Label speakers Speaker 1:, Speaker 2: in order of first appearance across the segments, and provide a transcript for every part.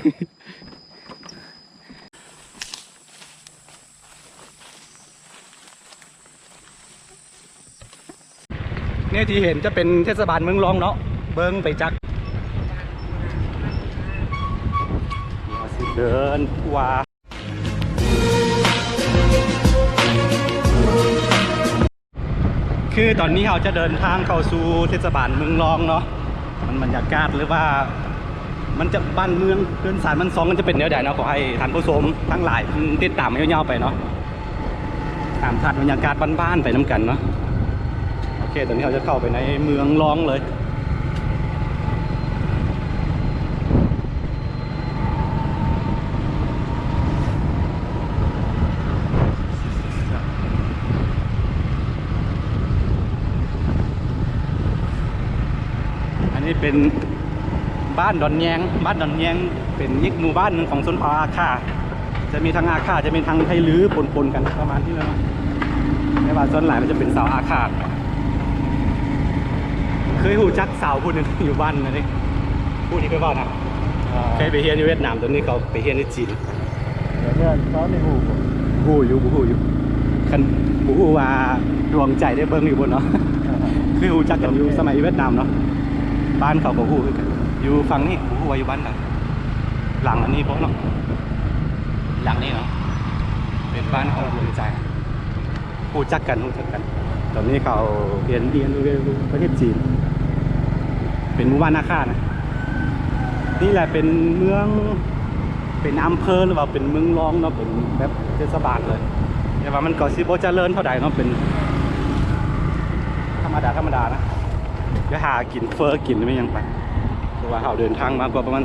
Speaker 1: เนี่ยที่เห็นจะเป็นเทศบาลเมืองรองเนาะเบิ้งไปจักเดินว่าคือตอนนี้เราจะเดินทางเข้าสู่เทศบาลเมืองรองเนาะมันบรรยากาศหรือว่ามันจะบ้านเมืองเดินสายมันซองมันจะเป็นแนวใดเนาะขอให้ท่านผู้ชมทั้งหลายติดตามยาวๆไปเนาะตามทัดบรรยากาศบ้านๆไปน้ำกันเนาะโอเคตอนนี้เราจะเข้าไปในเมืองรองเลยนี่เป็นบ้านดอนแยงเป็นยิกหมู่บ้านหนึ่งของชนเผ่าอาคาจะมีทางอาคาจะมีทางไทยลื้อปนกันประมาณที่นั่นไม่ว่าส่วนหลายมันจะเป็นสาวอาคาเคยหูจักสาวผู้หนึ่งอยู่บ้านนะนี่ผู้ที่เคยว่านะเคยไปเฮียนในเวียดนามตอนนี้เขาไปเฮียนในจีน
Speaker 2: เรื่องเขาใน
Speaker 1: หูอยู่คันหูว่าดวงใจได้เบิ้งอยู่บนเนาะคือหูจักกันอยู่สมัยเวียดนามเนาะบ้านเขาก็หูอยู่ฝั่งนี้หูว่าอยู่บ้านไหนหลังอันนี้พวกเนาะหลังนี้เนาะเป็นบ้านของดวงใจหูจักกันตอนนี้เขาเรียนประเทศจีนเป็นหมู่บ้านนาคานะนี่แหละเป็นเมืองเป็นอำเภอหรือว่าเป็นเมืองรองเนาะเป็นแบบเทศบาลเลยแต่ว่ามันก็สิบ่เจริญเท่าใดเนาะเป็นธรรมดานะจะหากินเฟอร์กินไม่ยังไปเพราะว่าเราเดินทางมากว่าประมาณ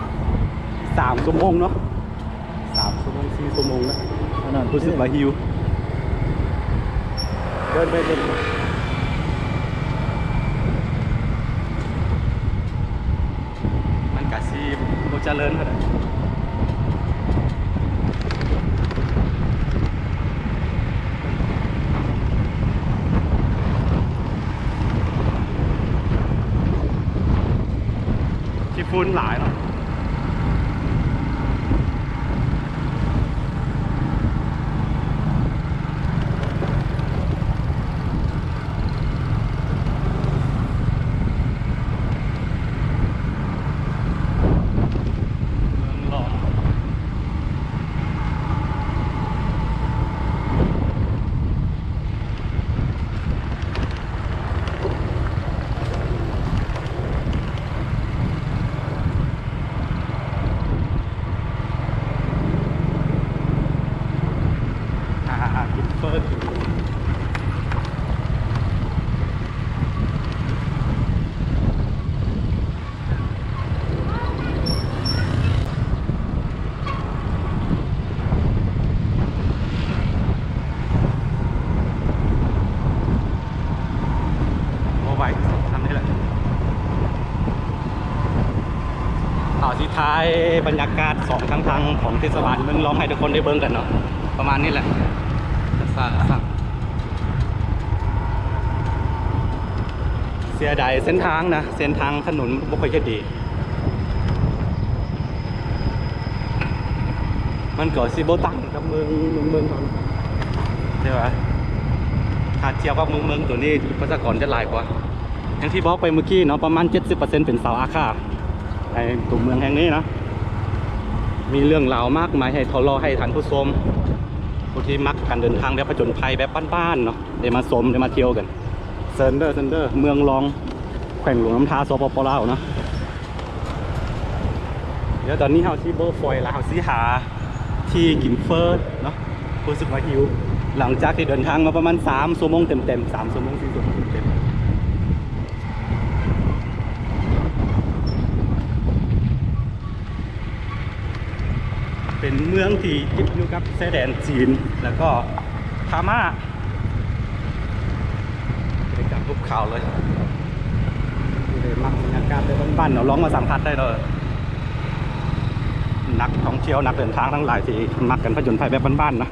Speaker 1: 3 ชั่วโมงเนาะ3 ชั่วโมง4 ชั่วโมงแล้วนั่นรู้สึกว่าหิวเดินไปมันกะซีโบเจริญเท่าไหร่ที่ฟุ้นหลายเนาะท้ายบรรยากาศ2 ทางของเทศบาลเมืองรองให้ทุกคนได้เบิ่งกันเนาะประมาณนี้แหละเสียดายเส้นทางนะเส้นทางถนนไม่ค่อยจะดีมันก็สิโบตั้งกับเมืองเขาใช่ไหมถ้าเทียบกับเมืองตัวนี้ประชากรจะหลายกว่าอย่างที่บอกไปเมื่อกี้เนาะประมาณ 70% เป็นชาวอาคาในตัวเมืองแห่งนี้นะมีเรื่องราวมากมายให้ทอรอให้ท่านผู้ชมผู้ที่มักการเดินทางแบบผจญภัยแบบบ้านๆเนาะได้มาชมได้มาเที่ยวกันเซนเดอร์เมืองรองแขวงหลวงน้ำทาสปปลาวเนาะเดี๋ยวตอนนี้เฮาซีโบฟอยแล้วเฮาซีหาที่กินเฟิร์สเนาะรู้สึกว่าหิวหลังจากที่เดินทางมาประมาณ3 ชั่วโมงเต็ม3 ชั่วโมง4 ชั่วโมงเต็มเป็นเมืองที่ติดอยู่กับชายแดนจีนแล้วก็พม่าไปกับภูเขาเลยเลยมักบรรยากาศเลยบ้านๆเราลองมาสัมผัสได้เลยนักท่องเที่ยวนักเดินทางทั้งหลายที่มักกันผจญภัยแบบบ้านๆนะ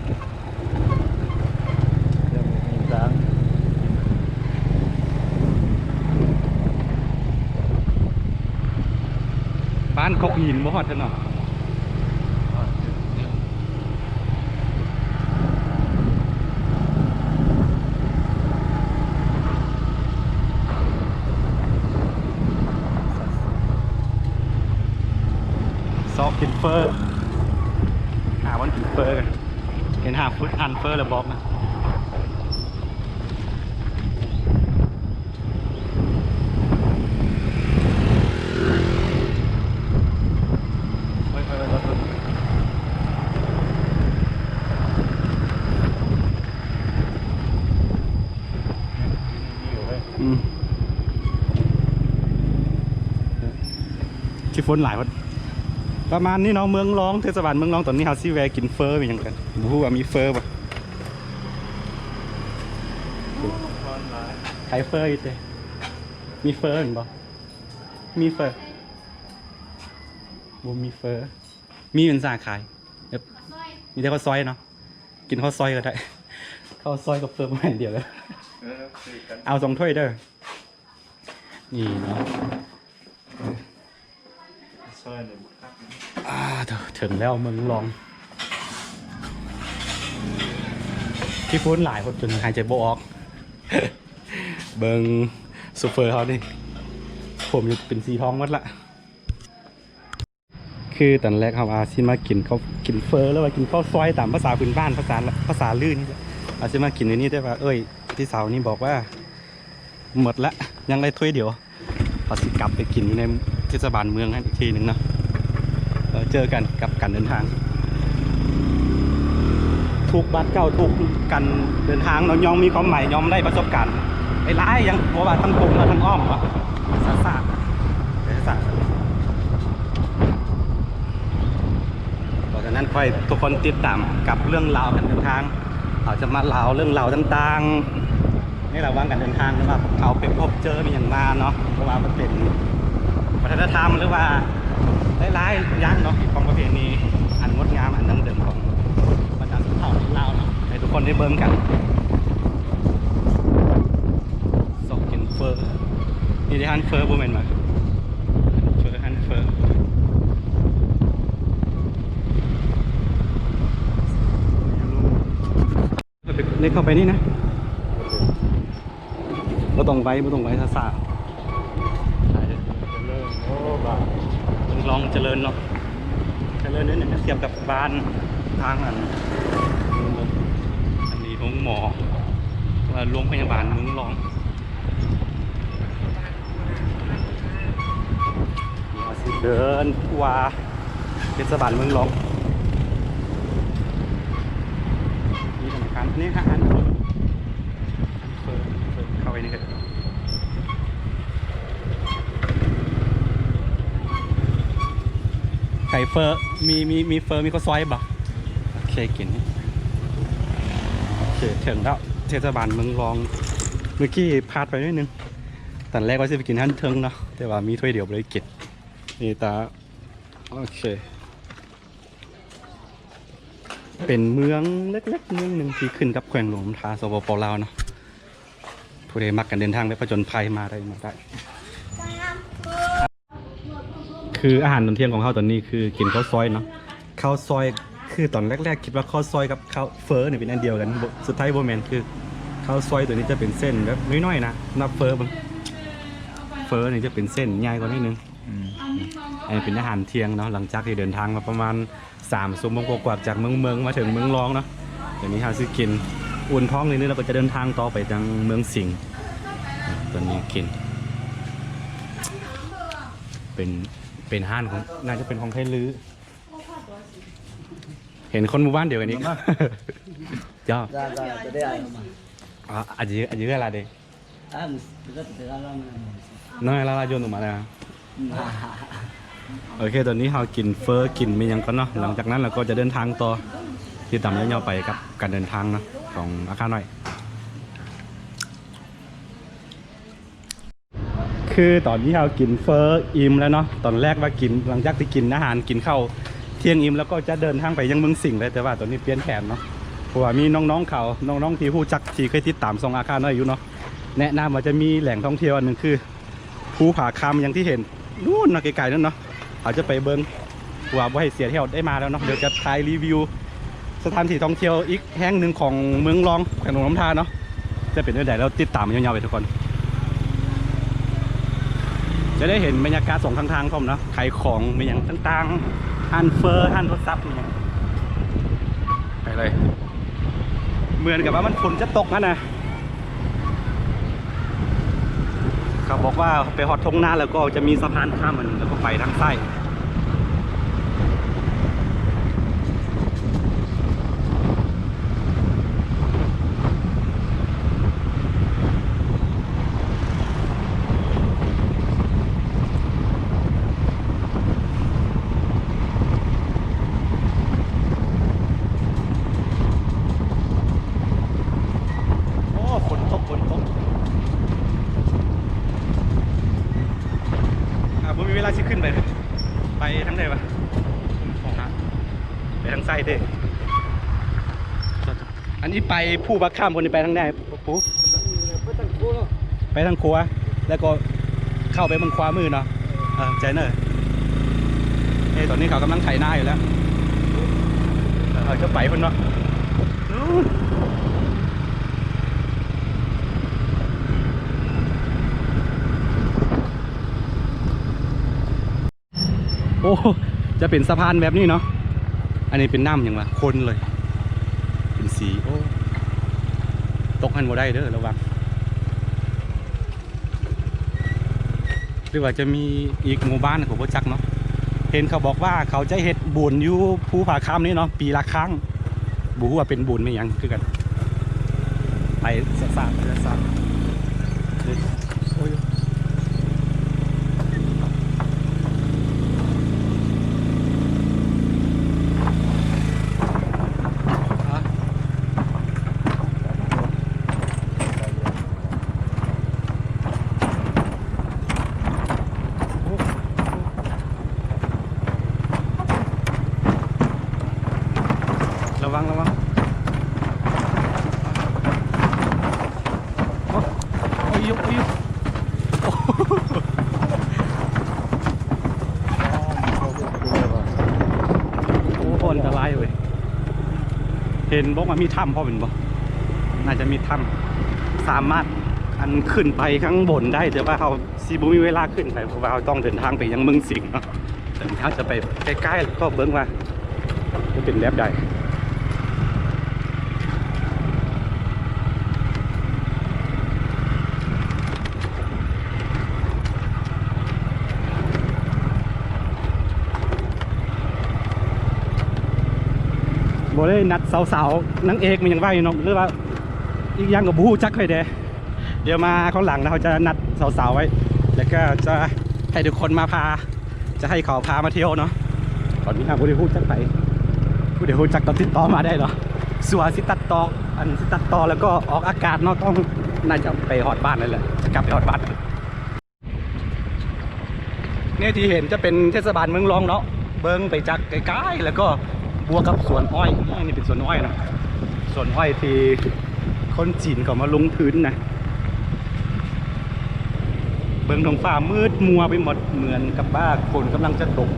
Speaker 1: บ้านคกหินบ่ฮอดเถอะเนาะ อกกินเฟอร์หาวันกินเฟอร์กันเห็นหาฟุตฮันเฟอร์แล้วบอกนะที่ฝนหลายวันประมาณนี้เนาะเมืองร้องเทศบาลเมืองร้องตอนนี้เฮาซีแวร์กินเฟอร์เป็นยังกันบูฮูว่ามีเฟอร์ป่ะขายเฟอร์อีกเลยมีเฟอร์เห็นป่ะมีเฟอร์บูมีเฟอร์มีเป็นสาขายมีแต่ข้าวซอยเนาะกินข้าวซอยก็ได้ข้าวซอยกับเฟอร์ประมาณเดียวเลยเอา2 ถ้วยเด้อนี่เนาะถึงแล้วเมืองรองที่พ้นหลายคนจนหายใจบ่ออก เบิงซูเฟอร์เขานี่ผมอยู่เป็นสีทองวัดละคือตอนแรกเขาอาซิมากินเขากินเฟอร์แล้วว่ากินข้าวซอยตามภาษาพื้นบ้านภาษาลื่นอาซิมากินในนี้ได้ว่าเอ้ยที่สาวนี่บอกว่าหมดละยังได้ถ้วยเดียวพอสิกลับไปกินในเทศบาลเมืองอีกทีหนึ่งเนาะเจอกันกับการเดินทางถูกบัตรเก่าถูกกันเดินทางเรายอมมีความใหม่ยอมได้ประสบการณ์ไอ้ร้ายยังเพราะว่าทั้งตรงและทั้งอ้อมวะซาเพราะฉะนั้นค่อยทุกคนติดตามกับเรื่องราวการเดินทางเราจะมาเล่าเรื่องราวต่างๆนี่เราว่างการเดินทางนะครับเอาไปพบเจอมีอย่างมาเนาะเพราะว่ามันเป็นวัฒนธรรมหรือว่าหลายๆอย่างเนาะของประเพณีอันงดงามอันดั้งเดิมของบรรดาชนเผ่าลาวเนาะให้ทุกคนได้เบิ่งกันสอกกินเฟอร์นี่ได้ฮันเฟอร์บูเมนมาฮันเฟอร์นี่เข้าไปนี่นะไม่ต้องไว้ซาลองเจริญเนาะเจริญนี่เนี่ยเทียบกับบ้านทางอันนี้ของหมอว่าโรงพยาบาลเมืองรองมาสิเดินว่าเทศบาลเมืองรองนี่ธนาคารนี่ฮะอันเข้าไปนี่กันไก่เฟอร์มีเฟอร์มีข้าวซอยบ่โอเคกินโอเคถึงแล้วเทศบาลเมืองรองเมื่อกี้พลาดไปนิดนึงตอนแรกว่าจะไปกินท่านเทิงเนาะแต่ว่ามีถ้วยเดียวเลยกินนี่ตาโอเคเป็นเมืองเล็กๆเมืองหนึ่งที่ขึ้นกับแขวงหลวงทาสปปลาวเนาะผู้ใดมักกันเดินทางไปผจญภัยมาได้คืออาหารตอนเที่ยงของเขาตอนนี้คือกินข้าวซอยเนาะข้าวซอยคือตอนแรกๆคิดว่าข้าวซอยกับข้าวเฟอร์เนี่ยเป็นอันเดียวกันสุดท้ายโบแมนคือข้าวซอยตัวนี้จะเป็นเส้นแบบน้อยๆนะนับเฟอร์บ้างเฟอร์เนี่ยจะเป็นเส้นใหญ่กว่านิดนึงอันนี้เป็นอาหารเที่ยงเนาะหลังจากที่เดินทางมาประมาณ3 ชั่วโมงกว่าจากเมืองมาถึงเมืองรองเนาะเดี๋ยวนี้เราซื้อกินอุ่นท้องนิดนึงเราก็จะเดินทางต่อไปทางเมืองสิงห์ตัวนี้กินเป็นห้านของน่าจะเป็นของไทยลื้อเห็นคนหมู่บ้านเดียวกันนี้จ้าอาจจะอะไรเด็กน้อยละโยนออกมาแล้วโอเคตอนนี้เรากินเฟอร์กินไม่ยังก็เนาะหลังจากนั้นเราก็จะเดินทางต่อที่ต่ำยาวๆไปกับการเดินทางเนาะของอาคารน้อยคือตอนที่เรากินเฟอร์อิ่มแล้วเนาะตอนแรกว่ากินหลังจากที่กินอาหารกินข้าวเที่ยงอิ่มแล้วก็จะเดินทางไปยังเมืองสิงห์เลยแต่ว่าตอนนี้เปลี่ยนแผนเนาะเพราะว่ามีน้องๆที่ผู้จักที่เคยติดตามทรงอาคารน้อยอยู่เนาะแนะนำว่าจะมีแหล่งท่องเที่ยวอันหนึ่งคือภูผาคำอย่างที่เห็นนู่นนะไกลๆนั่นเนาะอาจจะไปเบิ้งว่าให้เสียเที่ยวได้มาแล้วเนาะเดี๋ยวจะถ่ายรีวิวสถานที่ท่องเที่ยวอีกแห่งหนึ่งของเมืองรองแขวงหลวงน้ำทาเนาะจะเป็นเรื่องใดแล้วติดตามยาวๆไปทุกคนจะได้เห็นบรรยากาศสองทางพร้อมเนาะขายของมีอย่างต่างๆ ฮันเฟอร์ฮันรถซับเนี่ยไปเลยเหมือนกับว่ามันฝนจะตกนะเขาบอกว่าไปฮอดทงหน้าแล้วก็จะมีสะพานข้ามมันแล้วก็ไปทางใต้โอ้ฝนตกผมมีเวลาสิขึ้นไปทางไหนวะไปทางใต้เด้อันนี้ไปผู้บักข้ามคนนี้ไปทางไหนปุ๊ไปทางขวาแล้วก็เข้าไปบางขวามือเนาะใจเนอร์ตอนนี้เขากำลังไถนาอยู่แล้วจะไปคนเนาะโอ้จะเป็นสะพานแบบนี้เนาะอันนี้เป็นน้ำอย่างวะคนเลยเป็นสีโอ้ตกหันบ่ได้เด้อระวังหรือว่าจะมีอีกหมู่บ้านของพวกจักเนาะเห็นเขาบอกว่าเขาจะเฮ็ดบุญอยู่ภูผาคำนี่เนาะปีละครั้งบูว่าเป็นบุญไม่ยังคือกันไปสาโอ้ยระวังโอ้ยโอ้โหอันตรายเว้ยเห็นบอกว่ามีถ้ำพ่อเป็นบ่น่าจะมีถ้ำสามารถอันขึ้นไปข้างบนได้แต่ว่าเขาซีบุมีเวลาขึ้นไปเพราะว่าเขาต้องเดินทางไปยังเมืองสิงห์เนาะแต่ถ้าจะไปใกล้ๆก็เบิ่งว่าจะเป็นแบบใดบ่ได้นัดสาวๆนางเอกมันยังว่าอยู่เนาะหรือว่าอีกอย่างกับบูจักเคยเดี๋ยวมาเขาหลังนะเขาจะนัดสาวๆไว้แล้วก็จะให้ทุกคนมาจะให้เขาพามาเที่ยวเนาะตอนนี้บูได้พูดจักไปบูได้พูดจักก็ติดต่อมาได้เหรอสัวสิตัดต่อแล้วก็ออกอากาศเนาะต้องน่าจะไปฮอดบ้านนั่นแหละจะกลับไปฮอดบ้านเนี่ยที่เห็นจะเป็นเทศบาลเมืองรองเนาะเบิ้งไปจักใกล้ๆแล้วก็บวกกับสวนอ้อยนี่เป็นสวนอ้อยนะสวนอ้อยที่คนจีนเขามาลงทุนนะเบิ่งท้องฟ้ามืดมัวไปหมดเหมือนกับว่าฝนกำลังจะตก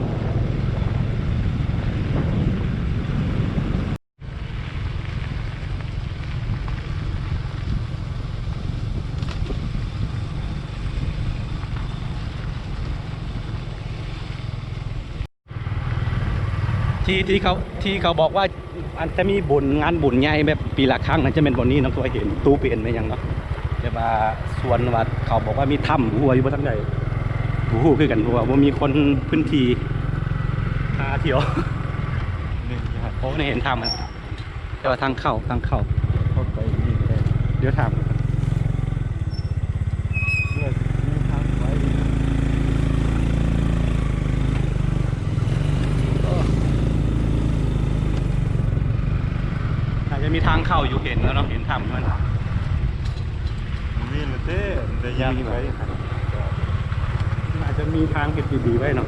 Speaker 1: ที่เขาบอกว่าอันจะมีงานบุญใหญ่แบบปีละครั้งนะจะเป็นบนนี้น้องตัวเห็นตู้เปลี่ยนไปยังเนาะแต่ว่าส่วนว่าเขาบอกว่ามีถ้ำหัวอยู่บนทั้งใดบูฮู้คือกันเพราะว่ามีคนพื้นที่พาเที่ยวโอ้ในเห็นถ้ำมันแต่ว่าทางเข้า
Speaker 2: ไปนี่แค่
Speaker 1: เดี๋ยวถามอาจจะมีทางเข้าอยู่เห็นแล้วเนาะเห็นถ้ำมัน
Speaker 2: มีเลยเต้แต่ยากไป
Speaker 1: อาจจะมีทางเก็บดีๆไว้เนาะ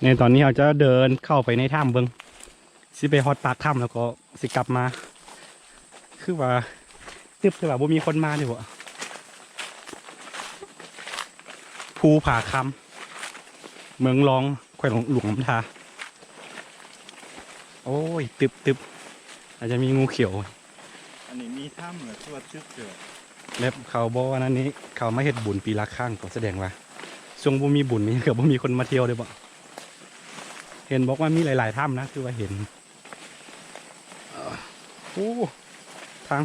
Speaker 1: ในตอนนี้เราจะเดินเข้าไปในถ้ำเบิ้งสิไปฮอดปากถ้ำแล้วก็สิกลับมาคือว่าตึบคือว่าบ่มีคนมาดีกว่าภูผาคำเมืองรองแขวงหลวงลำทาโอ้ยตึบอาจจะมีงูเขียว
Speaker 2: อันนี้มีถ้ำเหรอตัวชึกเกิด
Speaker 1: แบบเขาบอกว่านั้นนี้เขามาเฮ็ดบุญปีละครั้งก็แสดงว่าช่วงบ่มีบุญนี่ก็บ่มีคนมาเที่ยวเลยบ่เห็นบอกว่ามีหลายๆถ้ำนะคือว่าเห็นโอ้ทาง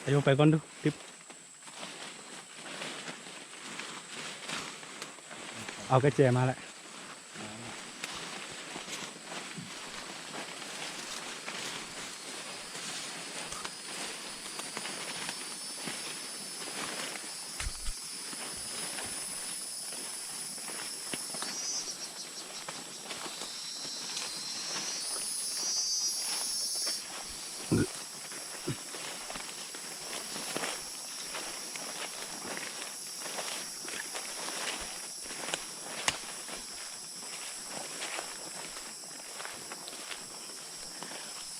Speaker 1: ไปลงไปก่อนดูทิปเอากระแจมาแล้ว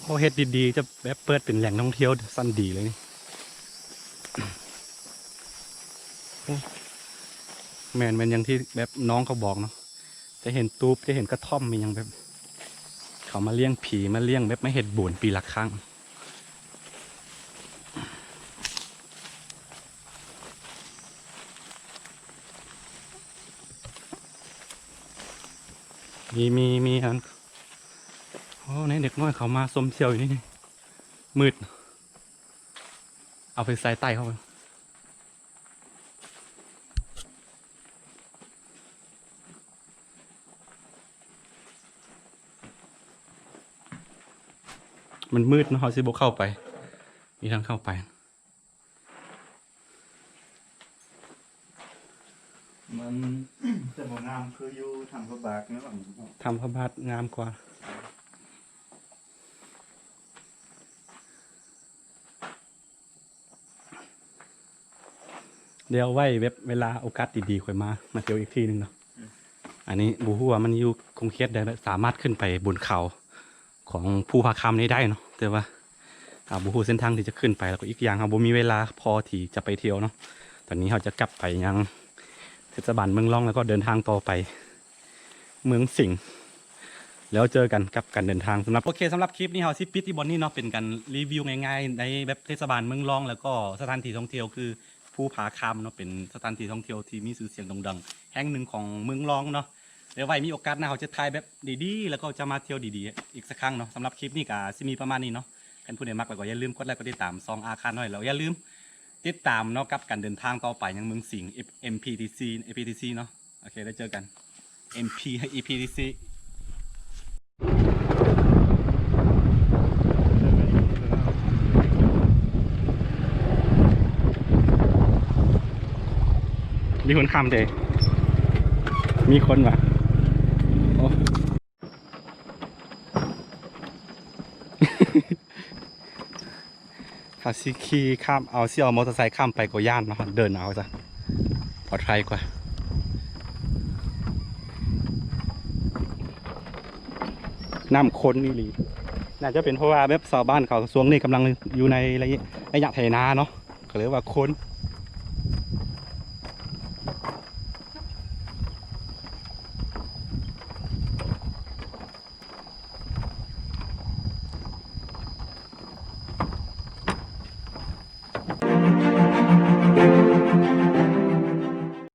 Speaker 1: โอ้เฮ็ดดีๆจะแบบเปิดเป็นแหล่งท่องเที่ยวสั้นดีเลยนี่โอ้แมนยังที่แบบน้องเขาบอกเนาะจะเห็นตูบจะเห็นกระท่อมมียังแบบเขามาเลี้ยงผีมาเลี้ยงแบบไม่เห็ดบุญปีละครั้งมีอันโอ้ในเด็กน้อยเขามาสมเซียวอยู่นี่มืดเอาไปใส่ใต้เข้าไปมันมืดเนาะเขาสิบเข้าไปมีทางเข้าไป
Speaker 2: มัน จะบอกงามคืออยู่ทางพระบากนะหลัง
Speaker 1: ทำพระบาทงามกว่าเดี๋ยวไว้เวลาโอกาสดีๆค่อยมาเที่ยวอีกทีหนึ่งเนาะอันนี้บูฮูว่ามันอยู่คงเครียดได้สามารถขึ้นไปบนเขาของภูผาคำนี้ได้เนาะแต่ว่าบูฮูเส้นทางที่จะขึ้นไปแล้วก็อีกอย่างเราบ่มีเวลาพอที่จะไปเที่ยวเนาะตอนนี้เราจะกลับไปยังเทศบาลเมืองล่องแล้วก็เดินทางต่อไปเมืองสิงห์แล้วเจอกันกับการเดินทางสำหรับโอเคสำหรับคลิปนี้เราซิปิดที่บอนนี่เนาะเป็นการรีวิวง่ายๆในแบบเทศบาลเมืองล่องแล้วก็สถานที่ท่องเที่ยวคือภูผาคำเนาะเป็นสถานที่ท่องเที่ยวที่มีชื่อเสียงโด่งดังแห่งหนึ่งของเมืองล่องเนาะเดี๋ยวไว้มีโอกาสนะเราจะถ่ายแบบดีๆแล้วก็จะมาเที่ยวดีๆอีกสักครั้งเนาะสำหรับคลิปนี้ก็สิมีประมาณนี้เนาะท่านผู้ใดมักแล้วก็อย่าลืมกดไลค์กดติดตามซองอาคารหน่อยแล้วอย่าลืมติดตามเนาะกับการเดินทางต่อไปยังเมืองสิงห์ MPTC เนาะโอเคได้เจอกัน EPTC มีคนข้ามเดยมีคนว่ะโอ้ ถ้าซิขี่ข้ามเอาเอามอเตอร์ไซค์ข้ามไปก็ย่านเนาะเดินเอาจ้ะปลอดภัยกว่าน้ำค้นนี่หลีน่าจะเป็นเพราะว่าแบบชาวบ้านเขาช่วงนี้กำลังอยู่ในระยะไถนาเนาะก็เลยว่าค้น